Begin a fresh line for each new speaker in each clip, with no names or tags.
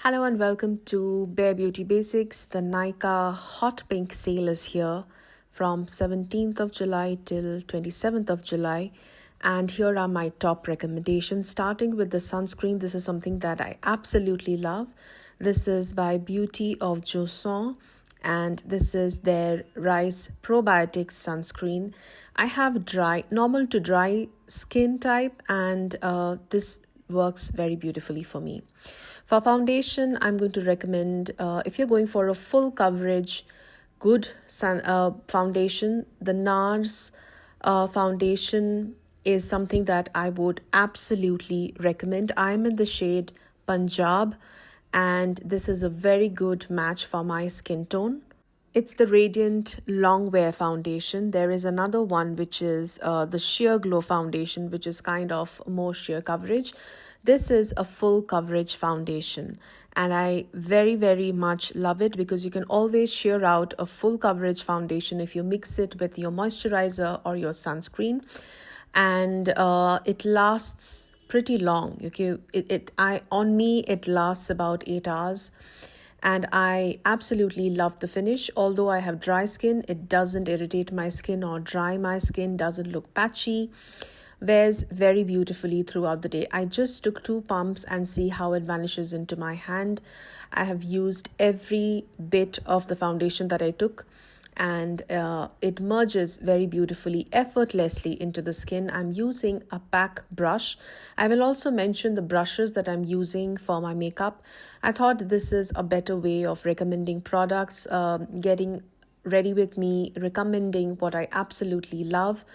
Hello and welcome to Bare Beauty Basics. The Nykaa Hot Pink Sale is here from 17th of July till 27th of July. And here are my top recommendations, starting with the sunscreen. This is something that I absolutely love. This is by Beauty of Joseon, and this is their Rice Probiotics sunscreen. I have normal to dry skin type, and this works very beautifully for me. For foundation, I'm going to recommend, if you're going for a full coverage, good foundation, the Nars foundation is something that I would absolutely recommend. I'm in the shade Punjab, and this is a very good match for my skin tone. It's the Radiant Longwear foundation. There is another one which is the Sheer Glow foundation, which is kind of more sheer coverage. This is a full coverage foundation, and I very much love it because you can always sheer out a full coverage foundation if you mix it with your moisturizer or your sunscreen, and it lasts pretty long. Okay, on me it lasts about 8 hours. And I absolutely love the finish. Although I have dry skin, it doesn't irritate my skin or dry my skin, doesn't look patchy, wears very beautifully throughout the day. I just took 2 pumps and see how it vanishes into my hand. I have used every bit of the foundation that I took, and it merges very beautifully, effortlessly into the skin. I'm using a pack brush. I will also mention the brushes that I'm using for my makeup. I thought this is a better way of recommending products, getting ready with me, recommending what I absolutely love.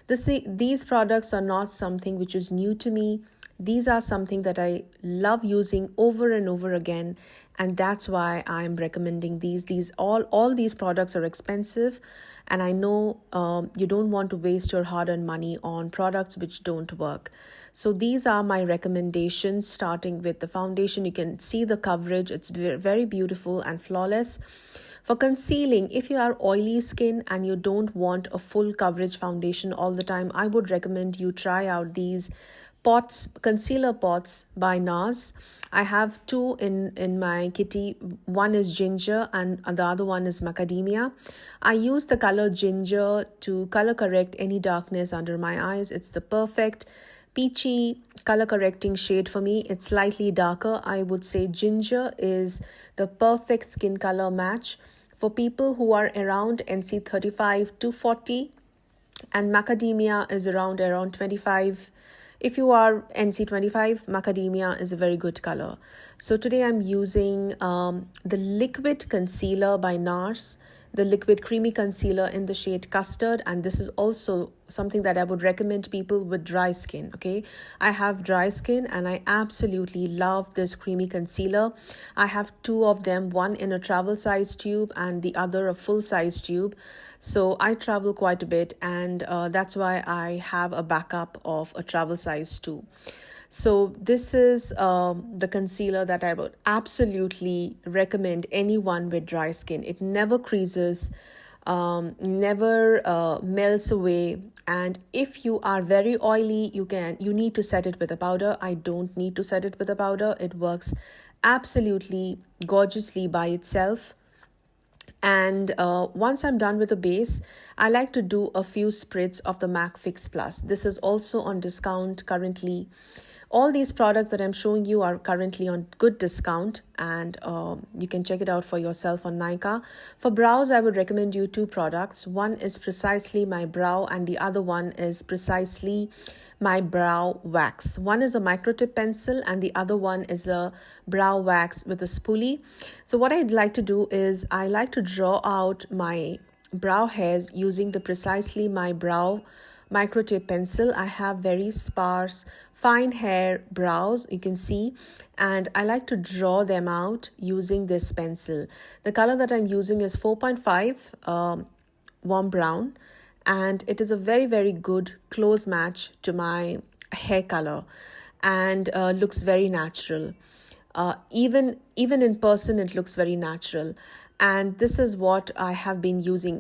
These products are not something which is new to me. These are something that I love using over and over again, and that's why I'm recommending these. All these products are expensive, and I know you don't want to waste your hard-earned money on products which don't work. So these are my recommendations, starting with the foundation. You can see the coverage. It's very beautiful and flawless. For concealing, if you are oily skin and you don't want a full coverage foundation all the time, I would recommend you try out these concealer pots by Nars. I have 2 in my kitty. One is ginger and the other one is macadamia. I use the color ginger to color correct any darkness under my eyes. It's the perfect peachy color correcting shade for me. It's slightly darker. I would say ginger is the perfect skin color match for people who are around NC 35 to 40, and macadamia is around 25. If you are NC 25, macadamia is a very good color. So today I'm using the liquid concealer by Nars, the liquid creamy concealer in the shade custard, and this is also something that I would recommend people with dry skin. Okay, I have dry skin and I absolutely love this creamy concealer. I have 2 of them, one in a travel size tube and the other a full size tube. So I travel quite a bit, and that's why I have a backup of a travel size too. So this is the concealer that I would absolutely recommend anyone with dry skin. It never creases, never melts away. And if you are very oily, you need to set it with a powder. I don't need to set it with a powder. It works absolutely gorgeously by itself. And once I'm done with the base, I like to do a few spritz of the MAC Fix Plus. This is also on discount currently. All these products that I'm showing you are currently on good discount, and you can check it out for yourself on Nykaa. For brows, I would recommend you 2 products. One is Precisely My Brow, and the other one is Precisely My Brow Wax. One is a microtip pencil and the other one is a brow wax with a spoolie. So what I'd like to do is I like to draw out my brow hairs using the Precisely My Brow microtip pencil. I have very sparse fine hair brows, you can see, and I like to draw them out using this pencil. The color that I'm using is 4.5 warm brown, and it is a very good close match to my hair color, and looks very natural. Even in person it looks very natural, and this is what I have been using.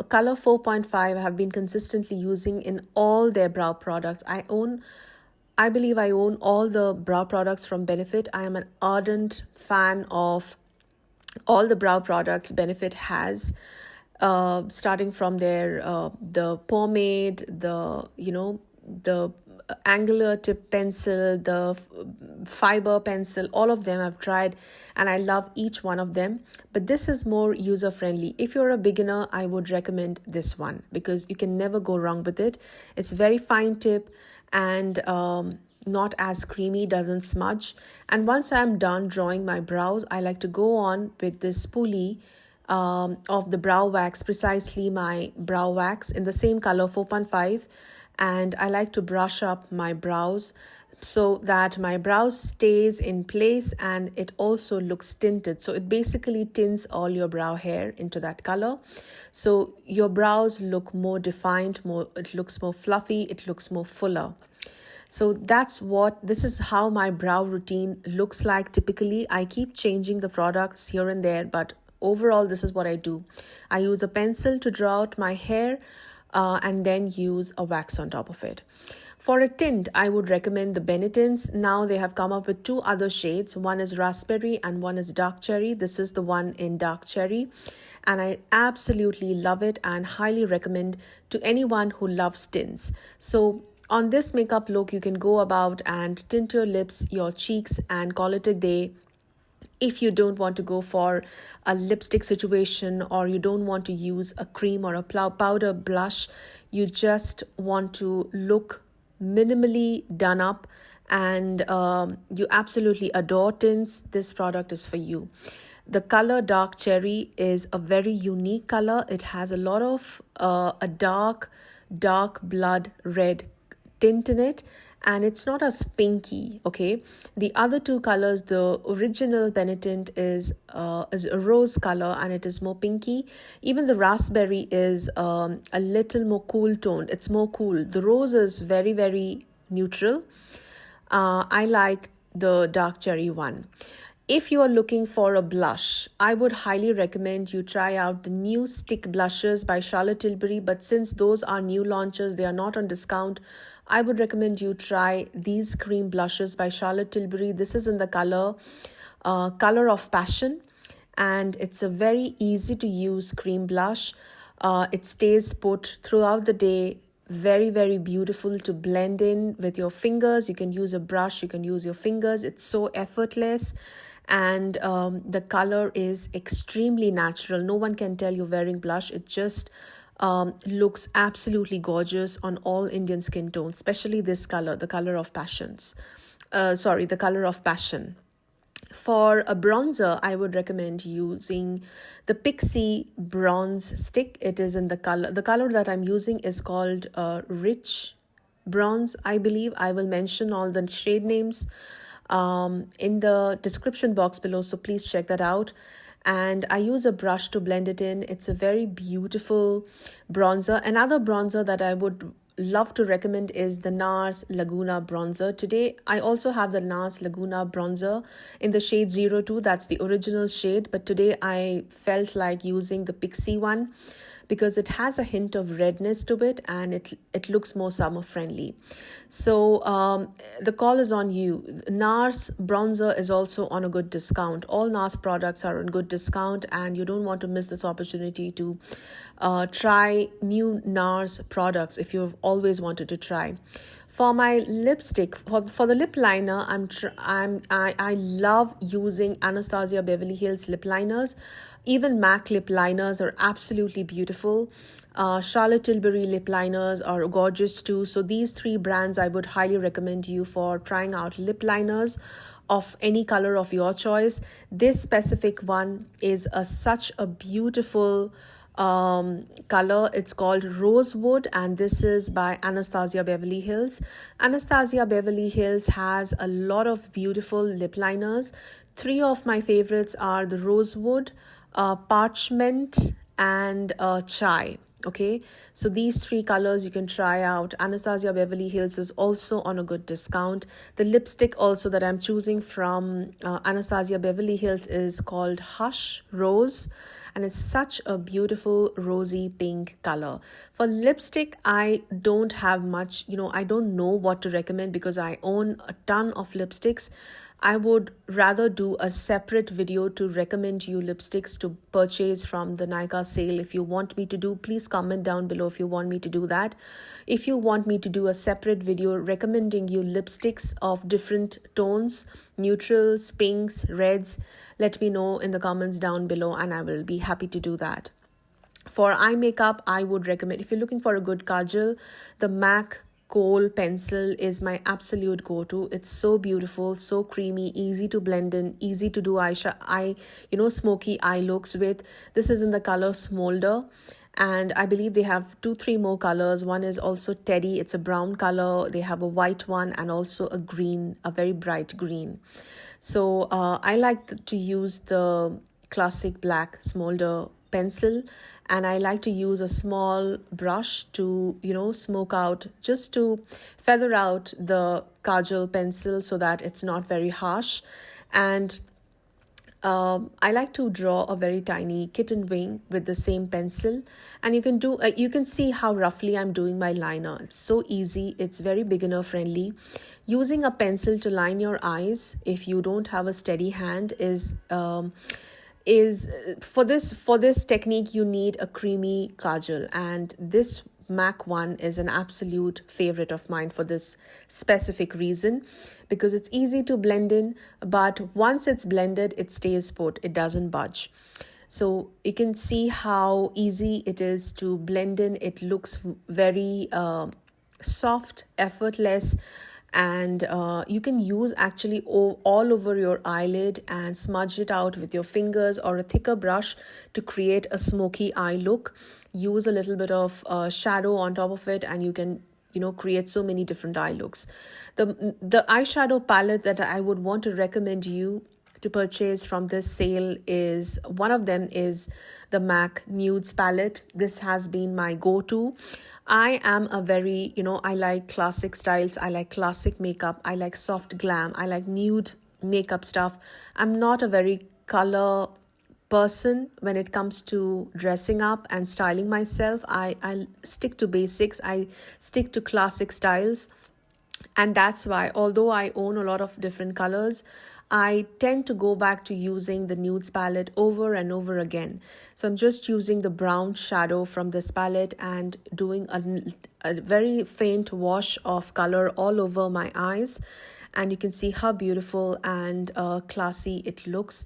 Color 4.5 I have been consistently using in all their brow products. I own I believe I own all the brow products from Benefit. I am an ardent fan of all the brow products Benefit has, starting from their the pomade, the angular tip pencil, the fiber pencil. All of them I've tried, and I love each one of them. But this is more user friendly. If you're a beginner, I would recommend this one because you can never go wrong with it. It's very fine tip and not as creamy, doesn't smudge. And once I'm done drawing my brows, I like to go on with this spoolie of the brow wax, precisely my brow wax in the same color 4.5, and I like to brush up my brows so that my brows stays in place and it also looks tinted. So it basically tints all your brow hair into that color, so your brows look more defined, it looks more fluffy, it looks more fuller. So this is how my brow routine looks like typically. I keep changing the products here and there, but overall this is what I do. I use a pencil to draw out my hair and then use a wax on top of it. For a tint, I would recommend the Benetton's. Now they have come up with 2 other shades. One is raspberry and one is dark cherry. This is the one in dark cherry, and I absolutely love it and highly recommend to anyone who loves tints. So on this makeup look, you can go about and tint your lips, your cheeks, and call it a day. If you don't want to go for a lipstick situation, or you don't want to use a cream or a powder blush, you just want to look minimally done up and you absolutely adore tints, this product is for you. The color dark cherry is a very unique color. It has a lot of a dark blood red tint in it, and it's not as pinky. Okay, the other 2 colors, the original Benetton is a rose color and it is more pinky. Even the raspberry is a little more cool toned, it's more cool. The rose is very, very neutral. I like the dark cherry one. If you are looking for a blush, I would highly recommend you try out the new stick blushes by Charlotte Tilbury, but since those are new launches, they are not on discount, I would recommend you try these cream blushes by Charlotte Tilbury. This is in the color of Passion, and it's a very easy to use cream blush. It stays put throughout the day. Very, very beautiful to blend in with your fingers. You can use a brush, you can use your fingers. It's so effortless, and the color is extremely natural. No one can tell you're wearing blush. It just looks absolutely gorgeous on all Indian skin tones, especially this color, the color of the color of Passion. For a bronzer, I would recommend using the Pixie Bronze Stick. It is in the color that I'm using is called Rich Bronze, I believe. I will mention all the shade names in the description box below, so please check that out. And I use a brush to blend it in. It's a very beautiful bronzer. Another bronzer that I would love to recommend is the Nars Laguna bronzer. Today I also have the Nars Laguna bronzer in the shade 02. That's the original shade, but today I felt like using the Pixie one because it has a hint of redness to it and it looks more summer friendly. So the call is on you. Nars bronzer is also on a good discount. All Nars products are on good discount, and you don't want to miss this opportunity to try new Nars products if you've always wanted to try. For my lipstick, for the lip liner, I love using Anastasia Beverly Hills lip liners. Even MAC lip liners are absolutely beautiful. Charlotte Tilbury lip liners are gorgeous too. So these 3 brands I would highly recommend you for trying out lip liners of any color of your choice. This specific one is such a beautiful color. It's called Rosewood, and this is by Anastasia Beverly Hills. Anastasia Beverly Hills has a lot of beautiful lip liners. 3 of my favorites are the Rosewood, Parchment, and Chai. Okay, so these 3 colors you can try out. Anastasia Beverly Hills is also on a good discount. The lipstick also that I'm choosing from Anastasia Beverly Hills is called Hush Rose, and it's such a beautiful rosy pink color. For lipstick, I don't have much, I don't know what to recommend because I own a ton of lipsticks. I would rather do a separate video to recommend you lipsticks to purchase from the Nykaa sale. If you want me to do, please comment down below if you want me to do that. If you want me to do a separate video recommending you lipsticks of different tones, neutrals, pinks, reds, let me know in the comments down below and I will be happy to do that. For eye makeup, I would recommend, if you're looking for a good kajal, the MAC Kohl pencil is my absolute go-to. It's so beautiful, so creamy, easy to blend in, easy to do smoky eye looks with. This is in the color Smolder, and I believe they have 2-3 more colors. One is also Teddy, it's a brown color. They have a white one and also a green, a very bright green. So I like to use the classic black Smolder pencil, and I like to use a small brush to smoke out, just to feather out the kajal pencil so that it's not very harsh. And I like to draw a very tiny kitten wing with the same pencil, and you can see how roughly I'm doing my liner. It's so easy, it's very beginner friendly. Using a pencil to line your eyes if you don't have a steady hand is for this technique you need a creamy kajal, and this MAC one is an absolute favorite of mine for this specific reason, because it's easy to blend in, but once it's blended it stays put, it doesn't budge. So you can see how easy it is to blend in. It looks very soft, effortless, and you can use actually all over your eyelid and smudge it out with your fingers or a thicker brush to create a smoky eye look. Use a little bit of shadow on top of it and you can create so many different eye looks. The eyeshadow palette that I would want to recommend you to purchase from this sale is, one of them is the MAC Nudes palette. This has been my go-to. I am a very, I like classic styles. I like classic makeup. I like soft glam. I like nude makeup stuff. I'm not a very color person when it comes to dressing up and styling myself. I stick to basics. I stick to classic styles. And that's why, although I own a lot of different colors, I tend to go back to using the nudes palette over and over again. So I'm just using the brown shadow from this palette and doing a very faint wash of color all over my eyes. And you can see how beautiful and classy it looks.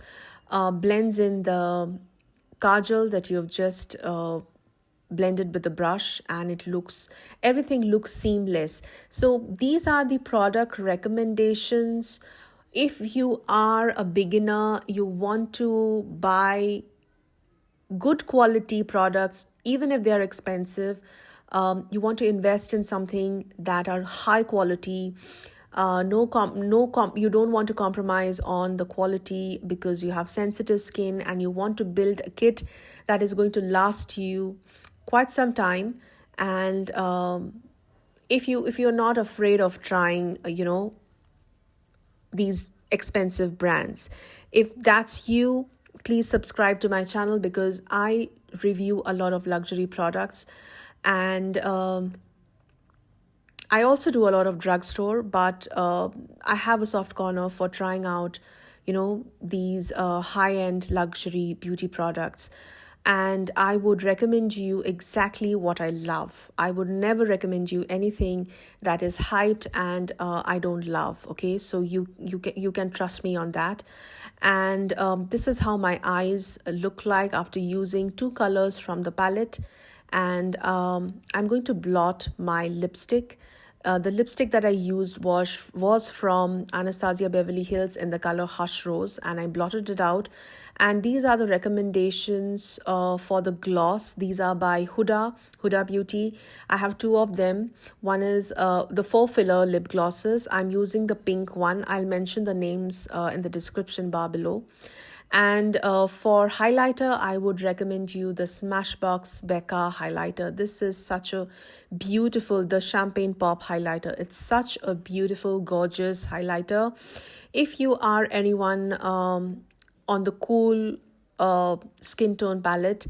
Blends in the kajal that you've just blended with the brush, and everything looks seamless. So these are the product recommendations. If you are a beginner, you want to buy good quality products, even if they are expensive, you want to invest in something that are high quality. You don't want to compromise on the quality because you have sensitive skin and you want to build a kit that is going to last you quite some time. And if you're not afraid of trying these expensive brands, if that's you, please subscribe to my channel, because I review a lot of luxury products, and I also do a lot of drugstore, but I have a soft corner for trying out these high-end luxury beauty products. And I would recommend you exactly what I love. I would never recommend you anything that is hyped and I don't love. Okay, so you can trust me on that. And this is how my eyes look like after using 2 colors from the palette. And I'm going to blot my lipstick. The lipstick that I used was from Anastasia Beverly Hills in the color Hush Rose, and I blotted it out. And these are the recommendations for the gloss. These are by HUDA Beauty. I have 2 of them. One is the 4 filler lip glosses. I'm using the pink one. I'll mention the names in the description bar below. And for highlighter, I would recommend you the Smashbox Becca highlighter. This is such a beautiful, the Champagne Pop highlighter. It's such a beautiful, gorgeous highlighter. If you are anyone on the cool skin tone palette,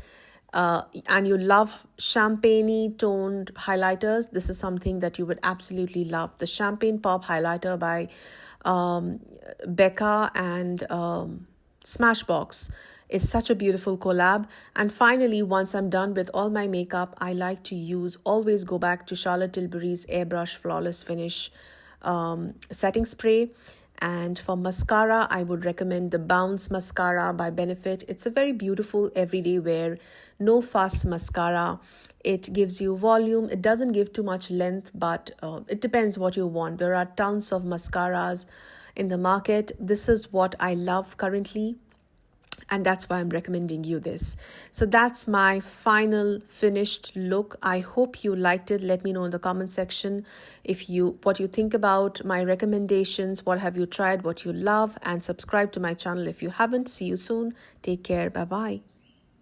and you love champagne toned highlighters, this is something that you would absolutely love. The Champagne Pop highlighter by Becca and Smashbox is such a beautiful collab. And finally, once I'm done with all my makeup, I like to always go back to Charlotte Tilbury's Airbrush Flawless Finish setting spray. And for mascara, I would recommend the Bounce Mascara by Benefit. It's a very beautiful everyday wear, no fuss mascara. It gives you volume. It doesn't give too much length, but it depends what you want. There are tons of mascaras in the market. This is what I love currently, and that's why I'm recommending you this. So that's my final finished look. I hope you liked it. Let me know in the comment section what you think about my recommendations. What have you tried, what you love, and subscribe to my channel if you haven't. See you soon. Take care. Bye bye.